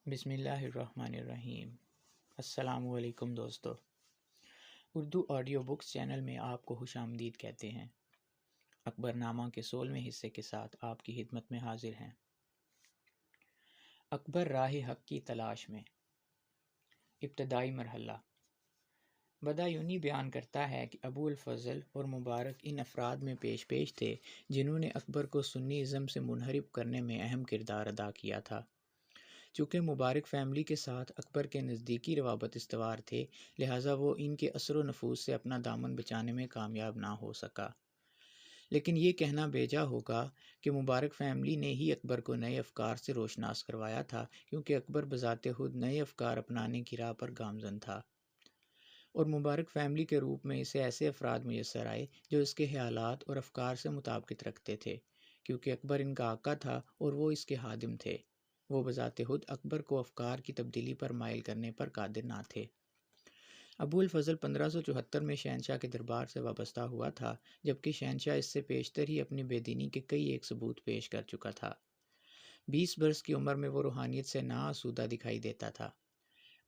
بسم اللہ الرحمن الرحیم۔ السلام علیکم دوستو، اردو آڈیو بکس چینل میں آپ کو خوش آمدید کہتے ہیں۔ اکبر نامہ کے 16ویں حصے کے ساتھ آپ کی خدمت میں حاضر ہیں۔ اکبر راہ حق کی تلاش میں۔ ابتدائی مرحلہ بدایونی بیان کرتا ہے کہ ابو الفضل اور مبارک ان افراد میں پیش تھے جنہوں نے اکبر کو سنی ازم سے منحرف کرنے میں اہم کردار ادا کیا تھا۔ چونکہ مبارک فیملی کے ساتھ اکبر کے نزدیکی روابط استوار تھے، لہٰذا وہ ان کے اثر و نفوذ سے اپنا دامن بچانے میں کامیاب نہ ہو سکا۔ لیکن یہ کہنا بیجا ہوگا کہ مبارک فیملی نے ہی اکبر کو نئے افکار سے روشناس کروایا تھا، کیونکہ اکبر بذات خود نئے افکار اپنانے کی راہ پر گامزن تھا، اور مبارک فیملی کے روپ میں اسے ایسے افراد میسر آئے جو اس کے خیالات اور افکار سے مطابقت رکھتے تھے، کیونکہ اکبر ان کا آقا تھا اور وہ اس کے خادم تھے۔ وہ بذات خود اکبر کو افکار کی تبدیلی پر مائل کرنے پر قادر نہ تھے۔ ابو الفضل 1574 میں شہنشاہ کے دربار سے وابستہ ہوا تھا، جبکہ شہنشاہ اس سے پیشتر ہی اپنی بے دینی کے کئی ایک ثبوت پیش کر چکا تھا۔ 20 برس کی عمر میں وہ روحانیت سے ناآسودہ دکھائی دیتا تھا۔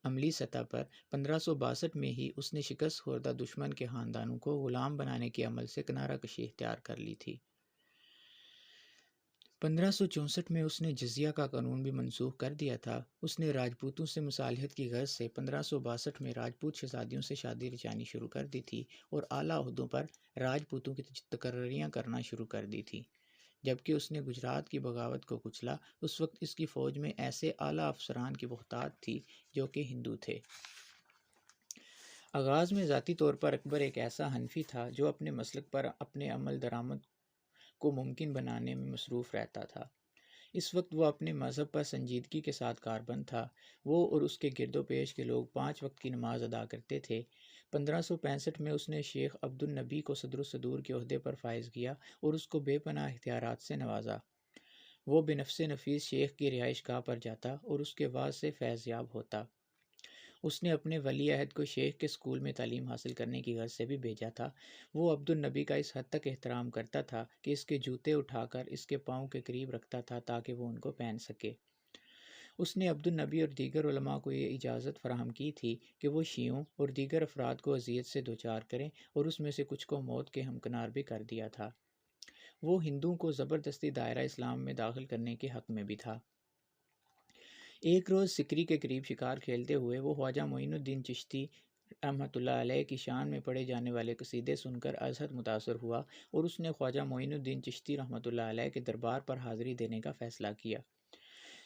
عملی سطح پر 1562 میں ہی اس نے شکست خوردہ دشمن کے خاندانوں کو غلام بنانے کے عمل سے کنارہ کشی اختیار کر لی تھی۔ 1564 میں اس نے جزیہ کا قانون بھی منسوخ کر دیا تھا۔ اس نے راجپوتوں سے مصالحت کی غرض سے 1562 میں راجپوت شہزادیوں سے شادی رچانی شروع کر دی تھی اور اعلیٰ عہدوں پر راجپوتوں کی تقرریاں کرنا شروع کر دی تھی۔ جبکہ اس نے گجرات کی بغاوت کو کچلا، اس وقت اس کی فوج میں ایسے اعلیٰ افسران کی بہتات تھی جو کہ ہندو تھے۔ آغاز میں ذاتی طور پر اکبر ایک ایسا حنفی تھا جو اپنے مسلک پر اپنے عمل درآمد کو ممکن بنانے میں مصروف رہتا تھا۔ اس وقت وہ اپنے مذہب پر سنجیدگی کے ساتھ کاربند تھا۔ وہ اور اس کے گرد و پیش کے لوگ 5 وقت کی نماز ادا کرتے تھے۔ 1565 میں اس نے شیخ عبد النبی کو صدر الصدور کے عہدے پر فائز کیا اور اس کو بے پناہ اختیارات سے نوازا۔ وہ بنفس نفیس شیخ کی رہائش گاہ پر جاتا اور اس کے وعظ سے فیض یاب ہوتا۔ اس نے اپنے ولی عہد کو شیخ کے اسکول میں تعلیم حاصل کرنے کی غرض سے بھی بھیجا تھا۔ وہ عبد النبی کا اس حد تک احترام کرتا تھا کہ اس کے جوتے اٹھا کر اس کے پاؤں کے قریب رکھتا تھا تاکہ وہ ان کو پہن سکے۔ اس نے عبد النبی اور دیگر علماء کو یہ اجازت فراہم کی تھی کہ وہ شیعوں اور دیگر افراد کو اذیت سے دوچار کریں، اور اس میں سے کچھ کو موت کے ہمکنار بھی کر دیا تھا۔ وہ ہندوؤں کو زبردستی دائرہ اسلام میں داخل کرنے کے حق میں بھی تھا۔ ایک روز سکری کے قریب شکار کھیلتے ہوئے وہ خواجہ معین الدین چشتی رحمۃ اللہ علیہ کی شان میں پڑھے جانے والے قصیدے سن کر از حد متاثر ہوا، اور اس نے خواجہ معین الدین چشتی رحمۃ اللہ علیہ کے دربار پر حاضری دینے کا فیصلہ کیا۔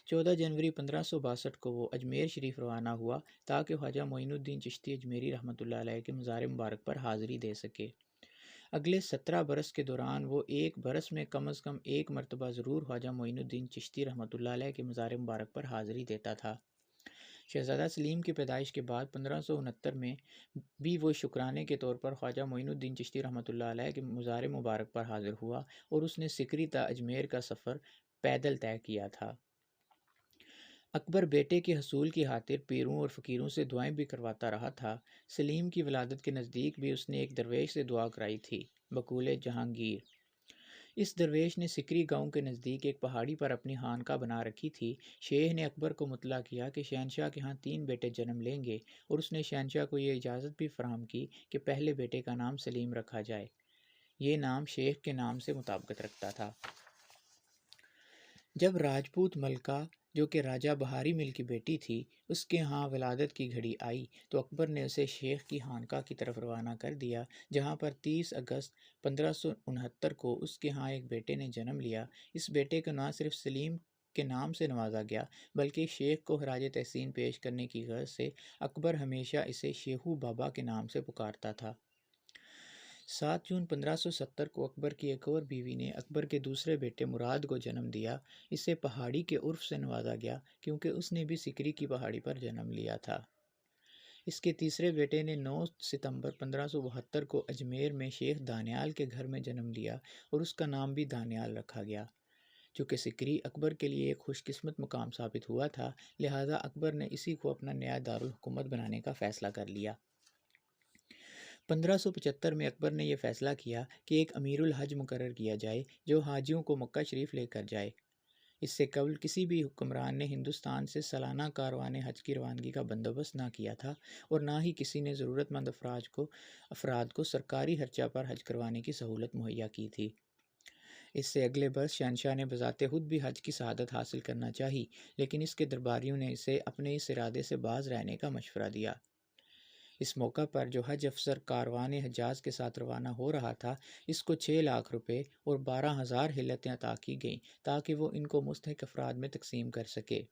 14 جنوری 1562 کو وہ اجمیر شریف روانہ ہوا تاکہ خواجہ معین الدین چشتی اجمیری رحمۃ اللہ علیہ کے مزار مبارک پر حاضری دے سکے۔ اگلے 17 برس کے دوران وہ ایک برس میں کم از کم ایک مرتبہ ضرور خواجہ معین الدین چشتی رحمۃ اللہ علیہ کے مزار مبارک پر حاضری دیتا تھا۔ شہزادہ سلیم کی پیدائش کے بعد 1569 میں بھی وہ شکرانے کے طور پر خواجہ معین الدین چشتی رحمۃ اللہ علیہ کے مزار مبارک پر حاضر ہوا، اور اس نے سکری تا اجمیر کا سفر پیدل طے کیا تھا۔ اکبر بیٹے کے حصول کی خاطر پیروں اور فقیروں سے دعائیں بھی کرواتا رہا تھا۔ سلیم کی ولادت کے نزدیک بھی اس نے ایک درویش سے دعا کرائی تھی، بقول جہانگیر۔ اس درویش نے سکری گاؤں کے نزدیک ایک پہاڑی پر اپنی خانقاہ بنا رکھی تھی۔ شیخ نے اکبر کو مطلع کیا کہ شہنشاہ کے ہاں 3 بیٹے جنم لیں گے، اور اس نے شہنشاہ کو یہ اجازت بھی فراہم کی کہ پہلے بیٹے کا نام سلیم رکھا جائے۔ یہ نام شیخ کے نام سے مطابقت رکھتا تھا۔ جب راجپوت ملکہ جو کہ راجہ بہاری مل کی بیٹی تھی، اس کے ہاں ولادت کی گھڑی آئی تو اکبر نے اسے شیخ کی خانقاہ کی طرف روانہ کر دیا، جہاں پر 30 اگست 1569 کو اس کے ہاں ایک بیٹے نے جنم لیا۔ اس بیٹے کو نہ صرف سلیم کے نام سے نوازا گیا، بلکہ شیخ کو خراج تحسین پیش کرنے کی غرض سے اکبر ہمیشہ اسے شیخو بابا کے نام سے پکارتا تھا۔ 7 جون 1570 کو اکبر کی ایک اور بیوی نے اکبر کے دوسرے بیٹے مراد کو جنم دیا۔ اسے پہاڑی کے عرف سے نوازا گیا کیونکہ اس نے بھی سکری کی پہاڑی پر جنم لیا تھا۔ اس کے تیسرے بیٹے نے 9 ستمبر 1572 کو اجمیر میں شیخ دانیال کے گھر میں جنم لیا، اور اس کا نام بھی دانیال رکھا گیا۔ چونکہ سکری اکبر کے لیے ایک خوش قسمت مقام ثابت ہوا تھا، لہٰذا اکبر نے اسی کو اپنا نیا دارالحکومت بنانے کا فیصلہ کر لیا۔ 1575 میں اکبر نے یہ فیصلہ کیا کہ ایک امیر الحج مقرر کیا جائے جو حاجیوں کو مکہ شریف لے کر جائے۔ اس سے قبل کسی بھی حکمران نے ہندوستان سے سالانہ کاروان حج کی روانگی کا بندوبست نہ کیا تھا، اور نہ ہی کسی نے ضرورت مند افراد کو سرکاری خرچہ پر حج کروانے کی سہولت مہیا کی تھی۔ اس سے اگلے برس شہنشاہ نے بذات خود بھی حج کی سعادت حاصل کرنا چاہی، لیکن اس کے درباریوں نے اسے اپنے اس ارادے سے باز رہنے کا مشورہ دیا۔ اس موقع پر جو حج افسر کاروان حجاز کے ساتھ روانہ ہو رہا تھا، اس کو 6 لاکھ روپے اور 12,000 ہلتیں عطا کی گئیں تاکہ وہ ان کو مستحق افراد میں تقسیم کر سکے۔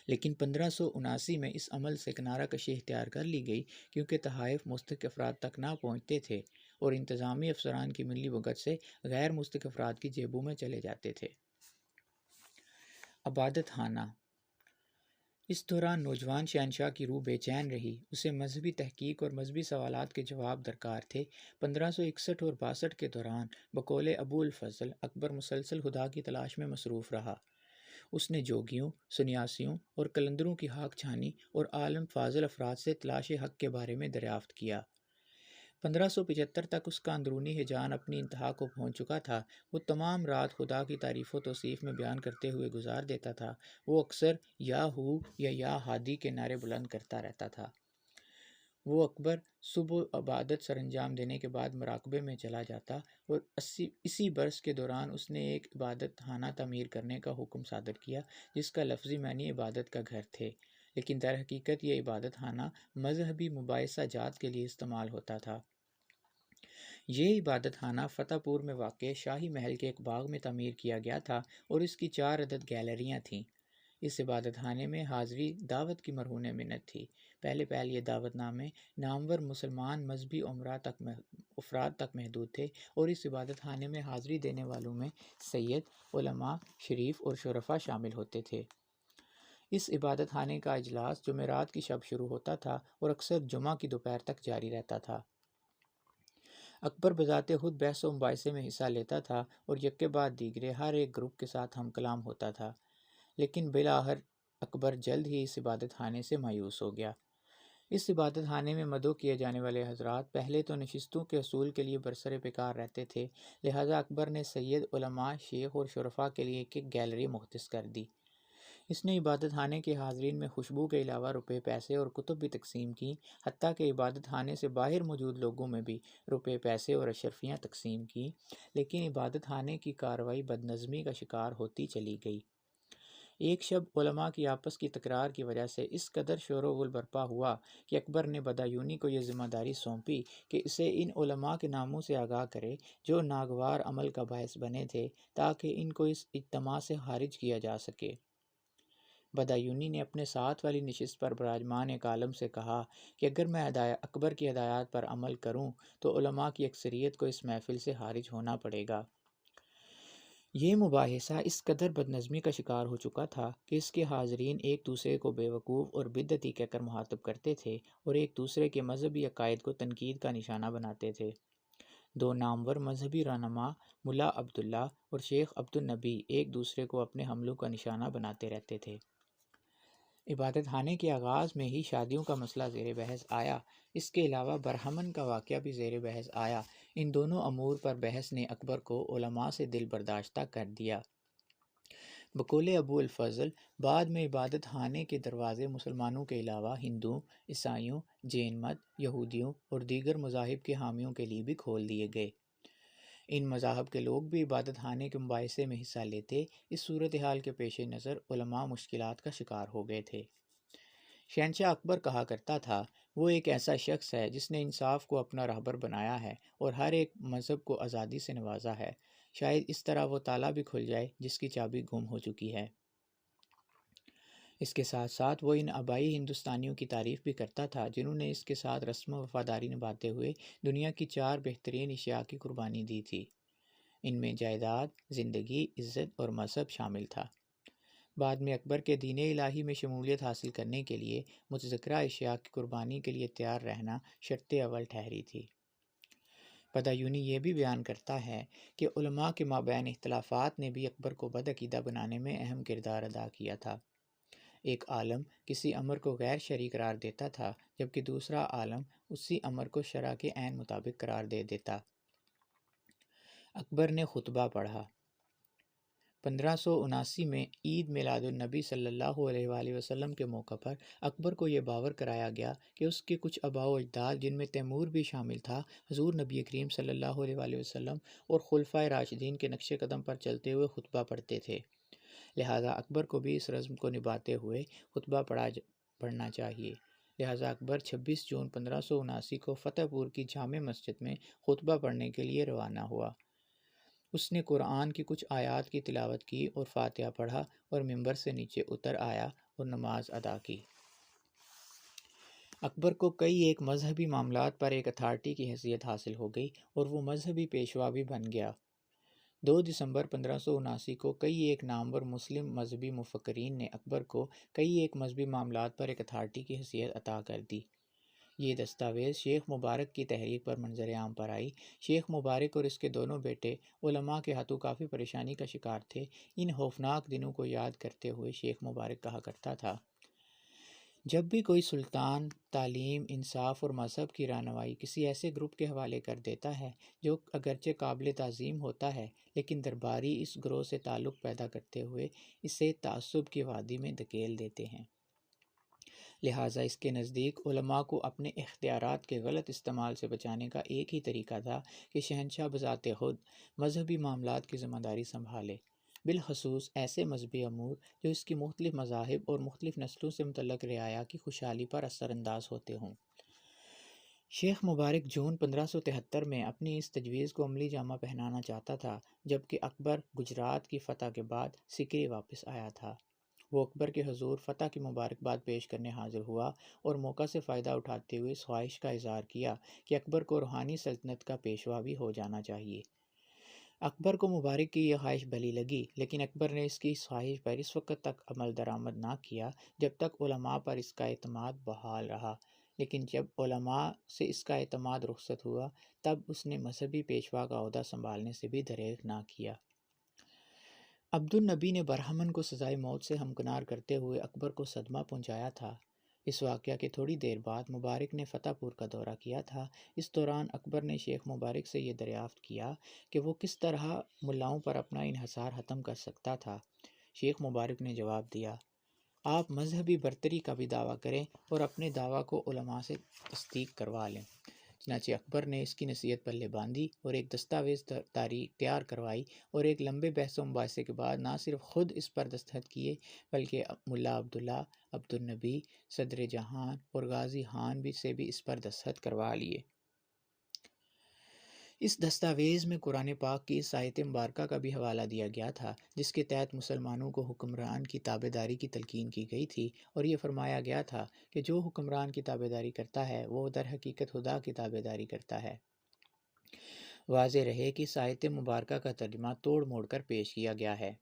لیکن 1579 میں اس عمل سے کنارہ کشی اختیار کر لی گئی، کیونکہ تحائف مستحق افراد تک نہ پہنچتے تھے اور انتظامی افسران کی ملی بھگت سے غیر مستحق افراد کی جیبوں میں چلے جاتے تھے۔ عبادت خانہ۔ اس دوران نوجوان شہنشاہ کی روح بے چین رہی، اسے مذہبی تحقیق اور مذہبی سوالات کے جواب درکار تھے۔ 1561 اور 62 کے دوران بقول ابو الفضل اکبر مسلسل خدا کی تلاش میں مصروف رہا۔ اس نے جوگیوں، سنیاسیوں اور قلندروں کی ہاک چھانی اور عالم فاضل افراد سے تلاش حق کے بارے میں دریافت کیا۔ 1575 تک اس کا اندرونی ہیجان اپنی انتہا کو پہنچ چکا تھا۔ وہ تمام رات خدا کی تعریف و توصیف میں بیان کرتے ہوئے گزار دیتا تھا۔ وہ اکثر یا ہو یا ہادی کے نعرے بلند کرتا رہتا تھا۔ وہ اکبر صبح عبادت سر انجام دینے کے بعد مراقبے میں چلا جاتا، اور اسی برس کے دوران اس نے ایک عبادت خانہ تعمیر کرنے کا حکم صادر کیا، جس کا لفظی معنی عبادت کا گھر تھے، لیکن در حقیقت یہ عبادت خانہ مذہبی مباحثہ جات کے لیے استعمال ہوتا تھا۔ یہ عبادت خانہ فتح پور میں واقع شاہی محل کے ایک باغ میں تعمیر کیا گیا تھا، اور اس کی 4 عدد گیلریاں تھیں۔ اس عبادت خانے میں حاضری دعوت کی مرہون منت تھی۔ پہلے یہ دعوت نامے نامور مسلمان مذہبی افراد تک محدود تھے، اور اس عبادت خانے میں حاضری دینے والوں میں سید، علماء، شریف اور شرفاء شامل ہوتے تھے۔ اس عبادت خانے کا اجلاس جمعرات کی شب شروع ہوتا تھا اور اکثر جمعہ کی دوپہر تک جاری رہتا تھا۔ اکبر بذات خود بحث و مباحثے میں حصہ لیتا تھا اور یکے بعد دیگرے ہر ایک گروپ کے ساتھ ہم کلام ہوتا تھا، لیکن بالآخر اکبر جلد ہی اس عبادت خانے سے مایوس ہو گیا۔ اس عبادت خانے میں مدعو کیے جانے والے حضرات پہلے تو نشستوں کے حصول کے لیے برسر پیکار رہتے تھے، لہٰذا اکبر نے سید، علماء، شیخ اور شرفاء کے لیے ایک گیلری مختص کر دی۔ اس نے عبادت خانے کے حاضرین میں خوشبو کے علاوہ روپے، پیسے اور کتب بھی تقسیم کی، حتیٰ کہ عبادت خانے سے باہر موجود لوگوں میں بھی روپے، پیسے اور اشرفیاں تقسیم کی، لیکن عبادت خانے کی کارروائی بدنظمی کا شکار ہوتی چلی گئی۔ ایک شب علماء کی آپس کی تکرار کی وجہ سے اس قدر شور و غل برپا ہوا کہ اکبر نے بدایونی کو یہ ذمہ داری سونپی کہ اسے ان علماء کے ناموں سے آگاہ کرے جو ناگوار عمل کا باعث بنے تھے، تاکہ ان کو اس اجتماع سے خارج کیا جا سکے۔ بدایونی نے اپنے ساتھ والی نشست پر براجمان ایک عالم سے کہا کہ اگر میں اکبر کی ہدایات پر عمل کروں تو علماء کی اکثریت کو اس محفل سے خارج ہونا پڑے گا۔ یہ مباحثہ اس قدر بدنظمی کا شکار ہو چکا تھا کہ اس کے حاضرین ایک دوسرے کو بیوقوف اور بدعتی کہہ کر مخاطب کرتے تھے اور ایک دوسرے کے مذہبی عقائد کو تنقید کا نشانہ بناتے تھے۔ 2 نامور مذہبی رہنما ملا عبداللہ اور شیخ عبد النبی ایک دوسرے کو اپنے حملوں کا نشانہ بناتے رہتے تھے۔ عبادت خانے کے آغاز میں ہی شادیوں کا مسئلہ زیر بحث آیا۔ اس کے علاوہ برہمن کا واقعہ بھی زیر بحث آیا۔ ان دونوں امور پر بحث نے اکبر کو علماء سے دل برداشتہ کر دیا۔ بقول ابو الفضل بعد میں عبادت خانے کے دروازے مسلمانوں کے علاوہ ہندوؤں، عیسائیوں، جین مت، یہودیوں اور دیگر مذاہب کے حامیوں کے لیے بھی کھول دیے گئے۔ ان مذاہب کے لوگ بھی عبادت خانے کے مباحثے میں حصہ لیتے۔ اس صورتحال کے پیش نظر علماء مشکلات کا شکار ہو گئے تھے۔ شہنشاہ اکبر کہا کرتا تھا، وہ ایک ایسا شخص ہے جس نے انصاف کو اپنا رہبر بنایا ہے اور ہر ایک مذہب کو آزادی سے نوازا ہے۔ شاید اس طرح وہ تالا بھی کھل جائے جس کی چابی گم ہو چکی ہے۔ اس کے ساتھ ساتھ وہ ان آبائی ہندوستانیوں کی تعریف بھی کرتا تھا جنہوں نے اس کے ساتھ رسم و وفاداری نبھاتے ہوئے دنیا کی 4 بہترین اشیاء کی قربانی دی تھی۔ ان میں جائیداد، زندگی، عزت اور مذہب شامل تھا۔ بعد میں اکبر کے دین الہی میں شمولیت حاصل کرنے کے لیے متذکرہ اشیاء کی قربانی کے لیے تیار رہنا شرط اول ٹھہری تھی۔ بدایونی یہ بھی بیان کرتا ہے کہ علماء کے مابین اختلافات نے بھی اکبر کو بدعقیدہ بنانے میں اہم کردار ادا کیا تھا۔ ایک عالم کسی امر کو غیر شرعی قرار دیتا تھا، جبکہ دوسرا عالم اسی امر کو شرع کے عین مطابق قرار دے دیتا۔ اکبر نے خطبہ پڑھا۔ 1579 میں عید میلاد النبی صلی اللہ علیہ وآلہ وسلم کے موقع پر اکبر کو یہ باور کرایا گیا کہ اس کے کچھ آباء و اجداد جن میں تیمور بھی شامل تھا، حضور نبی کریم صلی اللہ علیہ وآلہ وسلم اور خلفائے راشدین کے نقش قدم پر چلتے ہوئے خطبہ پڑھتے تھے، لہٰذا اکبر کو بھی اس رسم کو نبھاتے ہوئے خطبہ پڑھنا چاہیے۔ لہٰذا اکبر 26 جون 1579 کو فتح پور کی جامع مسجد میں خطبہ پڑھنے کے لیے روانہ ہوا۔ اس نے قرآن کی کچھ آیات کی تلاوت کی اور فاتحہ پڑھا اور ممبر سے نیچے اتر آیا اور نماز ادا کی۔ اکبر کو کئی ایک مذہبی معاملات پر ایک اتھارٹی کی حیثیت حاصل ہو گئی اور وہ مذہبی پیشوا بھی بن گیا۔ 2 دسمبر 1579 کو کئی ایک نامور مسلم مذہبی مفکرین نے اکبر کو کئی ایک مذہبی معاملات پر ایک اتھارٹی کی حیثیت عطا کر دی۔ یہ دستاویز شیخ مبارک کی تحریک پر منظر عام پر آئی۔ شیخ مبارک اور اس کے دونوں بیٹے علماء کے ہاتھوں کافی پریشانی کا شکار تھے۔ ان خوفناک دنوں کو یاد کرتے ہوئے شیخ مبارک کہا کرتا تھا، جب بھی کوئی سلطان تعلیم، انصاف اور مذہب کی رہنمائی کسی ایسے گروپ کے حوالے کر دیتا ہے جو اگرچہ قابل تعظیم ہوتا ہے لیکن درباری اس گروہ سے تعلق پیدا کرتے ہوئے اسے تعصب کی وادی میں دھکیل دیتے ہیں، لہٰذا اس کے نزدیک علماء کو اپنے اختیارات کے غلط استعمال سے بچانے کا ایک ہی طریقہ تھا کہ شہنشاہ بذات خود مذہبی معاملات کی ذمہ داری سنبھالے، بالخصوص ایسے مذہبی امور جو اس کی مختلف مذاہب اور مختلف نسلوں سے متعلق رعایا کی خوشحالی پر اثر انداز ہوتے ہوں۔ شیخ مبارک جون 1573 میں اپنی اس تجویز کو عملی جامہ پہنانا چاہتا تھا، جبکہ اکبر گجرات کی فتح کے بعد سکری واپس آیا تھا۔ وہ اکبر کے حضور فتح کی مبارکباد پیش کرنے حاضر ہوا اور موقع سے فائدہ اٹھاتے ہوئے اس خواہش کا اظہار کیا کہ اکبر کو روحانی سلطنت کا پیشوا بھی ہو جانا چاہیے۔ اکبر کو مبارک کی یہ خواہش بھلی لگی، لیکن اکبر نے اس کی خواہش پر اس وقت تک عمل درآمد نہ کیا جب تک علماء پر اس کا اعتماد بحال رہا، لیکن جب علماء سے اس کا اعتماد رخصت ہوا تب اس نے مذہبی پیشوا کا عہدہ سنبھالنے سے بھی دریغ نہ کیا۔ عبد النبی نے برہمن کو سزائے موت سے ہمکنار کرتے ہوئے اکبر کو صدمہ پہنچایا تھا۔ اس واقعہ کے تھوڑی دیر بعد مبارک نے فتح پور کا دورہ کیا تھا۔ اس دوران اکبر نے شیخ مبارک سے یہ دریافت کیا کہ وہ کس طرح ملاؤں پر اپنا انحصار ختم کر سکتا تھا۔ شیخ مبارک نے جواب دیا، آپ مذہبی برتری کا بھی دعویٰ کریں اور اپنے دعویٰ کو علماء سے تصدیق کروا لیں۔ چنانچہ اکبر نے اس کی نصیحت پلے باندھی اور ایک دستاویز تیار کروائی اور ایک لمبے بحث و مباحثے کے بعد نہ صرف خود اس پر دستخط کیے بلکہ ملا عبداللہ، عبد النبی، صدر جہان اور غازی خان سے بھی اس پر دستخط کروا لیے۔ اس دستاویز میں قرآن پاک کی اس آیت مبارکہ کا بھی حوالہ دیا گیا تھا جس کے تحت مسلمانوں کو حکمران کی تابعداری کی تلقین کی گئی تھی، اور یہ فرمایا گیا تھا کہ جو حکمران کی تابعداری کرتا ہے وہ در حقیقت خدا کی تابعداری کرتا ہے۔ واضح رہے کہ اس آیت مبارکہ کا ترجمہ توڑ موڑ کر پیش کیا گیا ہے۔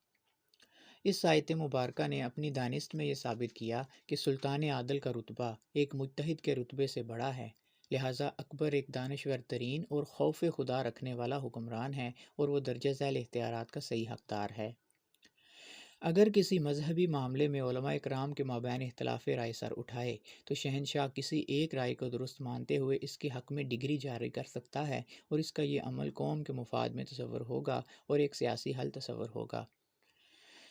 اس آیت مبارکہ نے اپنی دانست میں یہ ثابت کیا کہ سلطان عادل کا رتبہ ایک مجتہد کے رتبے سے بڑا ہے، لہٰذا اکبر ایک دانشور ترین اور خوف خدا رکھنے والا حکمران ہے اور وہ درجہ ذیل اختیارات کا صحیح حقدار ہے۔ اگر کسی مذہبی معاملے میں علماء اکرام کے مابین اختلاف رائے سر اٹھائے تو شہنشاہ کسی ایک رائے کو درست مانتے ہوئے اس کے حق میں ڈگری جاری کر سکتا ہے، اور اس کا یہ عمل قوم کے مفاد میں تصور ہوگا اور ایک سیاسی حل تصور ہوگا۔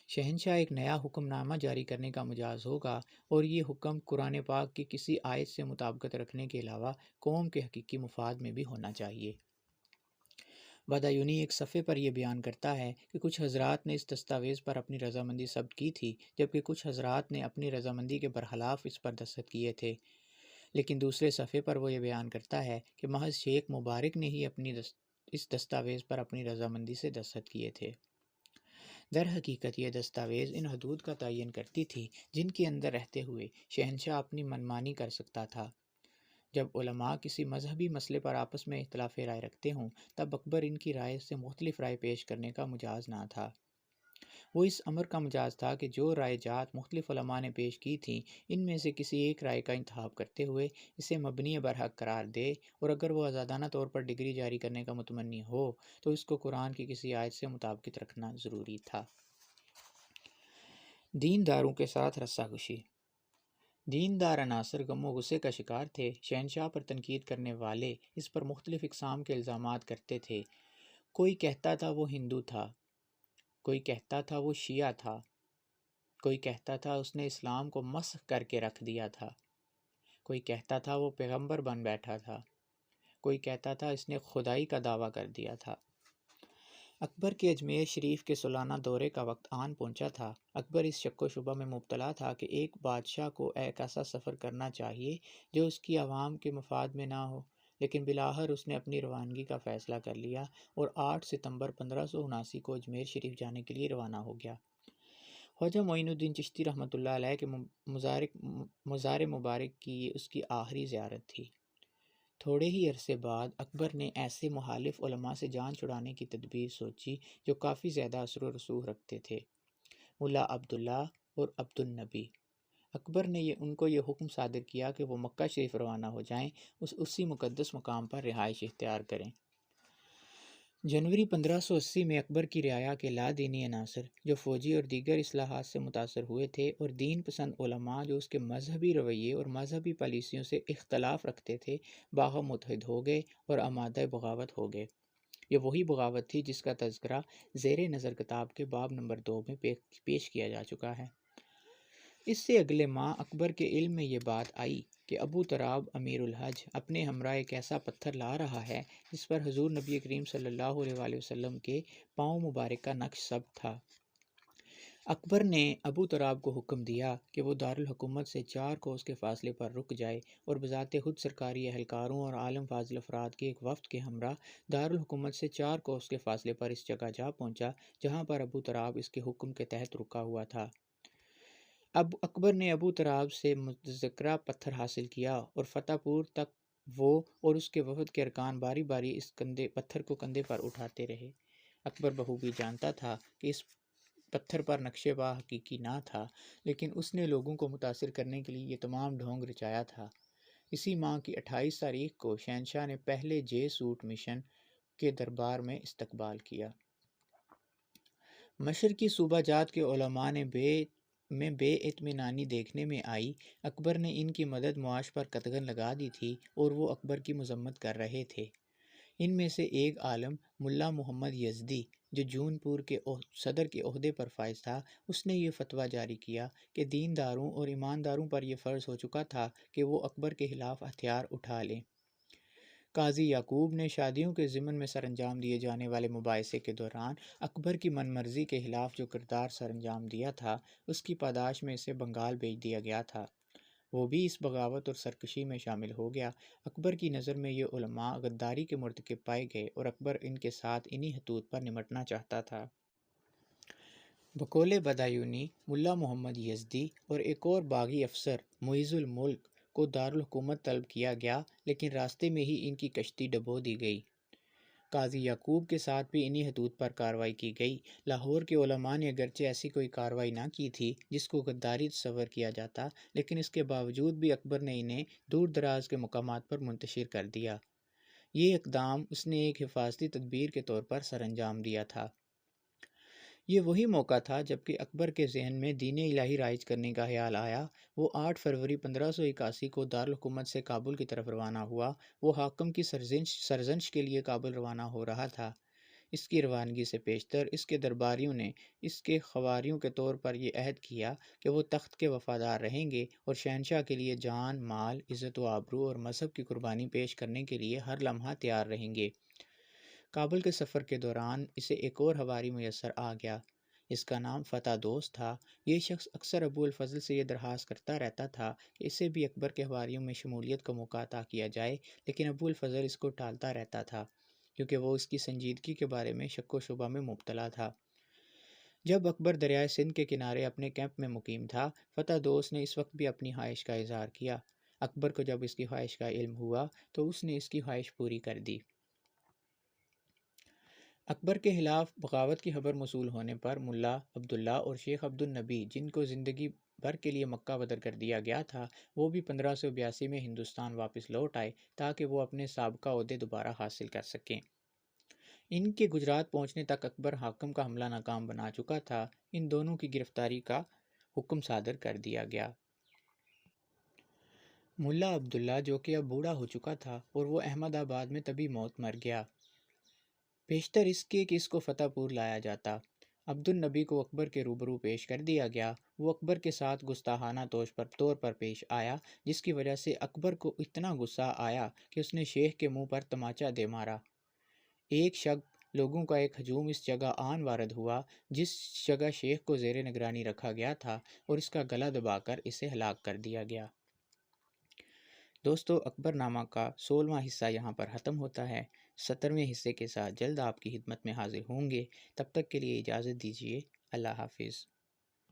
شہنشاہ ایک نیا حکم نامہ جاری کرنے کا مجاز ہوگا، اور یہ حکم قرآن پاک کی کسی آیت سے مطابقت رکھنے کے علاوہ قوم کے حقیقی مفاد میں بھی ہونا چاہیے۔ بادایونی ایک صفحے پر یہ بیان کرتا ہے کہ کچھ حضرات نے اس دستاویز پر اپنی رضامندی ثبت کی تھی، جبکہ کچھ حضرات نے اپنی رضامندی کے برخلاف اس پر دستخط کیے تھے، لیکن دوسرے صفحے پر وہ یہ بیان کرتا ہے کہ محض شیخ مبارک نے ہی اس دستاویز پر اپنی رضامندی سے دستخط کیے تھے۔ در حقیقت یہ دستاویز ان حدود کا تعین کرتی تھی جن کے اندر رہتے ہوئے شہنشاہ اپنی منمانی کر سکتا تھا۔ جب علماء کسی مذہبی مسئلے پر آپس میں اختلاف رائے رکھتے ہوں تب اکبر ان کی رائے سے مختلف رائے پیش کرنے کا مجاز نہ تھا۔ وہ اس امر کا مجاز تھا کہ جو رائے جات مختلف علماء نے پیش کی تھیں ان میں سے کسی ایک رائے کا انتخاب کرتے ہوئے اسے مبنی برحق قرار دے، اور اگر وہ آزادانہ طور پر ڈگری جاری کرنے کا متمنی ہو تو اس کو قرآن کی کسی آیت سے مطابقت رکھنا ضروری تھا۔ دینداروں کے ساتھ رسہ کشی۔ دیندار عناصر غم و غصے کا شکار تھے۔ شہنشاہ پر تنقید کرنے والے اس پر مختلف اقسام کے الزامات کرتے تھے۔ کوئی کہتا تھا وہ ہندو تھا، کوئی کہتا تھا وہ شیعہ تھا، کوئی کہتا تھا اس نے اسلام کو مسخ کر کے رکھ دیا تھا، کوئی کہتا تھا وہ پیغمبر بن بیٹھا تھا، کوئی کہتا تھا اس نے خدائی کا دعویٰ کر دیا تھا۔ اکبر کے اجمیر شریف کے سالانہ دورے کا وقت آن پہنچا تھا۔ اکبر اس شک و شبہ میں مبتلا تھا کہ ایک بادشاہ کو ایک ایسا سفر کرنا چاہیے جو اس کی عوام کے مفاد میں نہ ہو، لیکن بالآخر اس نے اپنی روانگی کا فیصلہ کر لیا اور 8 ستمبر 1579 کو اجمیر شریف جانے کے لیے روانہ ہو گیا۔ خواجہ معین الدین چشتی رحمۃ اللہ علیہ کے مزار مبارک کی یہ اس کی آخری زیارت تھی۔ تھوڑے ہی عرصے بعد اکبر نے ایسے مخالف علماء سے جان چھڑانے کی تدبیر سوچی جو کافی زیادہ اثر و رسوخ رکھتے تھے، ملا عبداللہ اور عبد النبی۔ اکبر نے ان کو یہ حکم صادر کیا کہ وہ مکہ شریف روانہ ہو جائیں، اسی مقدس مقام پر رہائش اختیار کریں۔ جنوری 1580 میں اکبر کی رعایا کے لا دینی عناصر جو فوجی اور دیگر اصلاحات سے متاثر ہوئے تھے اور دین پسند علماء جو اس کے مذہبی رویے اور مذہبی پالیسیوں سے اختلاف رکھتے تھے باہم متحد ہو گئے اور آمادہ بغاوت ہو گئے۔ یہ وہی بغاوت تھی جس کا تذکرہ زیر نظر کتاب کے باب نمبر 2 میں پیش کیا جا چکا ہے۔ اس سے اگلے ماہ اکبر کے علم میں یہ بات آئی کہ ابو تراب امیر الحج اپنے ہمراہ ایک ایسا پتھر لا رہا ہے جس پر حضور نبی کریم صلی اللہ علیہ وآلہ وسلم کے پاؤں مبارک کا نقش ثبت تھا۔ اکبر نے ابو تراب کو حکم دیا کہ وہ دارالحکومت سے 4 کوس کے فاصلے پر رک جائے اور بذات خود سرکاری اہلکاروں اور عالم فاضل افراد کے ایک وفد کے ہمراہ دارالحکومت سے 4 کوس کے فاصلے پر اس جگہ جا پہنچا جہاں پر ابو تراب اس کے حکم کے تحت رکا ہوا تھا۔ اب اکبر نے ابو تراب سے مذکرہ پتھر حاصل کیا اور فتح پور تک وہ اور اس کے وفد کے ارکان باری باری اس پتھر کو کندھے پر اٹھاتے رہے۔ اکبر بخوبی جانتا تھا کہ اس پتھر پر نقشے پا حقیقی نہ تھا، لیکن اس نے لوگوں کو متاثر کرنے کے لیے یہ تمام ڈھونگ رچایا تھا۔ اسی ماہ کی 28 تاریخ کو شہنشاہ نے پہلے جے سوٹ مشن کے دربار میں استقبال کیا۔ مشرقی صوبہ جات کے علماء نے بے اطمینانی دیکھنے میں آئی۔ اکبر نے ان کی مدد معاش پر قدغن لگا دی تھی اور وہ اکبر کی مذمت کر رہے تھے۔ ان میں سے ایک عالم ملا محمد یزدی جو جون پور کے صدر کے عہدے پر فائز تھا، اس نے یہ فتویٰ جاری کیا کہ دینداروں اور ایمانداروں پر یہ فرض ہو چکا تھا کہ وہ اکبر کے خلاف ہتھیار اٹھا لیں۔ قاضی یعقوب نے شادیوں کے ضمن میں سر انجام دیے جانے والے مباحثے کے دوران اکبر کی من مرضی کے خلاف جو کردار سر انجام دیا تھا، اس کی پاداش میں اسے بنگال بھیج دیا گیا تھا۔ وہ بھی اس بغاوت اور سرکشی میں شامل ہو گیا۔ اکبر کی نظر میں یہ علماء غداری کے مرتکب پائے گئے اور اکبر ان کے ساتھ انہی خطوط پر نمٹنا چاہتا تھا۔ بقول بدایونی ملا محمد یزدی اور ایک اور باغی افسر معیز الملک کو دارالحکومت طلب کیا گیا، لیکن راستے میں ہی ان کی کشتی ڈبو دی گئی۔ قاضی یعقوب کے ساتھ بھی انہی حدود پر کارروائی کی گئی۔ لاہور کے علماء نے اگرچہ ایسی کوئی کارروائی نہ کی تھی جس کو غداری تصور کیا جاتا، لیکن اس کے باوجود بھی اکبر نے انہیں دور دراز کے مقامات پر منتشر کر دیا۔ یہ اقدام اس نے ایک حفاظتی تدبیر کے طور پر سر انجام دیا تھا۔ یہ وہی موقع تھا جبکہ اکبر کے ذہن میں دین الہی رائج کرنے کا خیال آیا۔ وہ 8 فروری 1581 کو دارالحکومت سے کابل کی طرف روانہ ہوا۔ وہ حاکم کی سرزنش کے لیے کابل روانہ ہو رہا تھا۔ اس کی روانگی سے پیشتر اس کے درباریوں نے اس کے خواریوں کے طور پر یہ عہد کیا کہ وہ تخت کے وفادار رہیں گے اور شہنشاہ کے لیے جان، مال، عزت و آبرو اور مذہب کی قربانی پیش کرنے کے لیے ہر لمحہ تیار رہیں گے۔ کابل کے سفر کے دوران اسے ایک اور حواری میسر آ گیا۔ اس کا نام فتح دوست تھا۔ یہ شخص اکثر ابو الفضل سے یہ درخواست کرتا رہتا تھا کہ اسے بھی اکبر کے حواریوں میں شمولیت کا موقع عطا کیا جائے، لیکن ابو الفضل اس کو ٹالتا رہتا تھا کیونکہ وہ اس کی سنجیدگی کے بارے میں شک و شبہ میں مبتلا تھا۔ جب اکبر دریائے سندھ کے کنارے اپنے کیمپ میں مقیم تھا، فتح دوست نے اس وقت بھی اپنی خواہش کا اظہار کیا۔ اکبر کو جب اس کی خواہش کا علم ہوا تو اس نے اس کی خواہش پوری کر دی۔ اکبر کے خلاف بغاوت کی خبر موصول ہونے پر ملا عبداللہ اور شیخ عبد النبی، جن کو زندگی بھر کے لیے مکہ بدر کر دیا گیا تھا، وہ بھی 1582 میں ہندوستان واپس لوٹ آئے تاکہ وہ اپنے سابقہ عہدے دوبارہ حاصل کر سکیں۔ ان کے گجرات پہنچنے تک اکبر حاکم کا حملہ ناکام بنا چکا تھا۔ ان دونوں کی گرفتاری کا حکم صادر کر دیا گیا۔ ملا عبداللہ جو کہ اب بوڑھا ہو چکا تھا اور وہ احمد آباد میں طبی موت مر گیا، بیشتر اس کے کہ اس کو فتح پور لایا جاتا۔ عبدالنبی کو اکبر کے روبرو پیش کر دیا گیا۔ وہ اکبر کے ساتھ گستاخانہ طور پر پیش آیا، جس کی وجہ سے اکبر کو اتنا غصہ آیا کہ اس نے شیخ کے منہ پر تماچا دے مارا۔ ایک شب لوگوں کا ایک ہجوم اس جگہ آن وارد ہوا جس جگہ شیخ کو زیر نگرانی رکھا گیا تھا، اور اس کا گلا دبا کر اسے ہلاک کر دیا گیا۔ دوستو، اکبر نامہ کا 16واں حصہ یہاں پر ختم ہوتا ہے۔ 17ویں حصے کے ساتھ جلد آپ کی خدمت میں حاضر ہوں گے۔ تب تک کے لیے اجازت دیجیے۔ اللہ حافظ۔